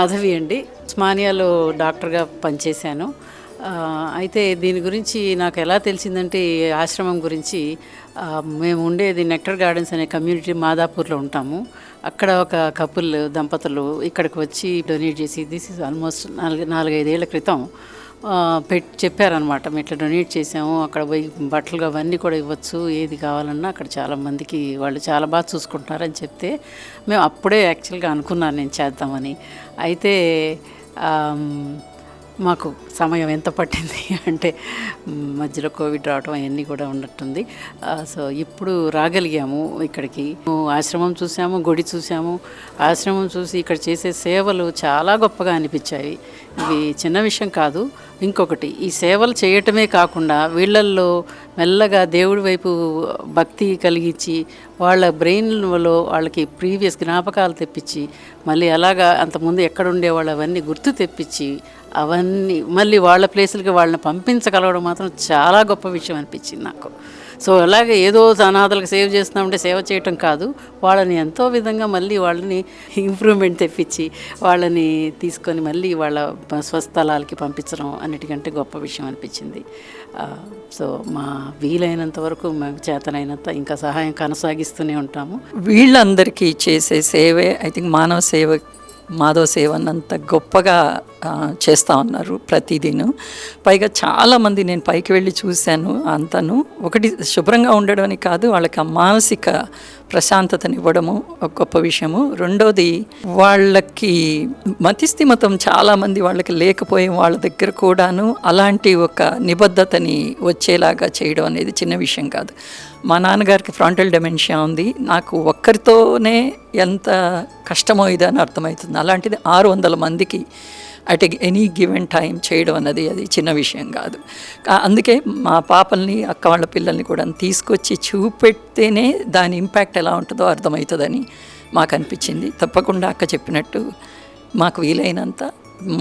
మాధవి అండి. ఉస్మానియాలో డాక్టర్గా పనిచేశాను. అయితే దీని గురించి నాకు ఎలా తెలిసిందంటే ఈ ఆశ్రమం గురించి మేము ఉండేది నెక్టర్ గార్డెన్స్ అనే కమ్యూనిటీ మాదాపూర్లో ఉంటాము. అక్కడ ఒక దంపతులు ఇక్కడికి వచ్చి డొనేట్ చేసి దిస్ ఈజ్ ఆల్మోస్ట్ 4-5 ఏళ్ల క్రితం చెప్పారనమాట. మేము ఇట్లా డొనేట్ చేసాము, అక్కడ పోయి బట్టలు అవన్నీ కూడా ఇవ్వచ్చు, ఏది కావాలన్నా అక్కడ చాలామందికి వాళ్ళు చాలా బాగా చూసుకుంటున్నారని చెప్తే మేము అప్పుడే యాక్చువల్గా అనుకున్నాను నేను చేద్దామని. అయితే మాకు సమయం ఎంత పట్టింది అంటే మధ్యలో కోవిడ్ రావటం అవన్నీ కూడా ఉన్నట్టుంది. సో ఇప్పుడు రాగలిగాము ఇక్కడికి. ఆశ్రమం చూసాము, గుడి చూసాము. ఆశ్రమం చూసి ఇక్కడ చేసే సేవలు చాలా గొప్పగా అనిపించాయి. ఇవి చిన్న విషయం కాదు. ఇంకొకటి, ఈ సేవలు చేయటమే కాకుండా వీళ్ళల్లో మెల్లగా దేవుడి వైపు భక్తి కలిగించి వాళ్ళ బ్రెయిన్లో వాళ్ళకి ప్రీవియస్ జ్ఞాపకాలు తెప్పించి మళ్ళీ అలాగా అంతకుముందు ఎక్కడుండేవాళ్ళు అవన్నీ గుర్తు తెప్పించి అవన్నీ మళ్ళీ వాళ్ళ ప్లేసులకి వాళ్ళని పంపించగలగడం మాత్రం చాలా గొప్ప విషయం అనిపించింది నాకు. సో అలాగే ఏదో అనాథలకు సేవ చేస్తున్నామంటే సేవ చేయటం కాదు, వాళ్ళని ఎంతో విధంగా మళ్ళీ వాళ్ళని ఇంప్రూవ్మెంట్ తెప్పించి వాళ్ళని తీసుకొని మళ్ళీ వాళ్ళ స్వస్థలాలకి పంపించడం అన్నిటికంటే గొప్ప విషయం అనిపించింది. సో మా వీలైనంత వరకు మాకు చేతనైనంత ఇంకా సహాయం కొనసాగిస్తూనే ఉంటాము. వీళ్ళందరికీ చేసే సేవే ఐ థింక్ మాధవ సేవ అన్నంత గొప్పగా చేస్తూ ఉన్నారు ప్రతిదినం. పైగా చాలామంది నేను పైకి వెళ్ళి చూశాను. అంతను ఒకటి శుభ్రంగా ఉండడం అని కాదు, వాళ్ళకి ఆ మానసిక ప్రశాంతతనివ్వడము ఒక గొప్ప విషయము. రెండోది, వాళ్ళకి మతిస్థిమతం చాలామంది వాళ్ళకి లేకపోయే వాళ్ళ దగ్గర కూడాను అలాంటి ఒక నిబద్ధతని వచ్చేలాగా చేయడం అనేది చిన్న విషయం కాదు. మా నాన్నగారికి ఫ్రంటల్ డెమెన్షియా ఉంది. నాకు ఒక్కరితోనే ఎంత కష్టమో ఇదని అర్థమవుతుంది. అలాంటిది 600 మందికి అట్ ఎనీ గివెన్ టైం చేయడం అన్నది అది చిన్న విషయం కాదు. అందుకే మా పాపల్ని, అక్క వాళ్ళ పిల్లల్ని కూడా తీసుకొచ్చి చూపెడితేనే దాని ఇంపాక్ట్ ఎలా ఉంటుందో అర్థమవుతుందని మాకు అనిపించింది. తప్పకుండా అక్క చెప్పినట్టు మాకు వీలైనంత,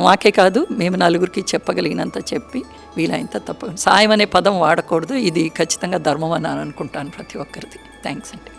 మాకే కాదు మేము నలుగురికి చెప్పగలిగినంత చెప్పి వీలైనంత తప్పకుండా. సాయం అనే పదం వాడకూడదు, ఇది ఖచ్చితంగా ధర్మం అని అనుకుంటాను ప్రతి ఒక్కరిది. థ్యాంక్స్ అండి.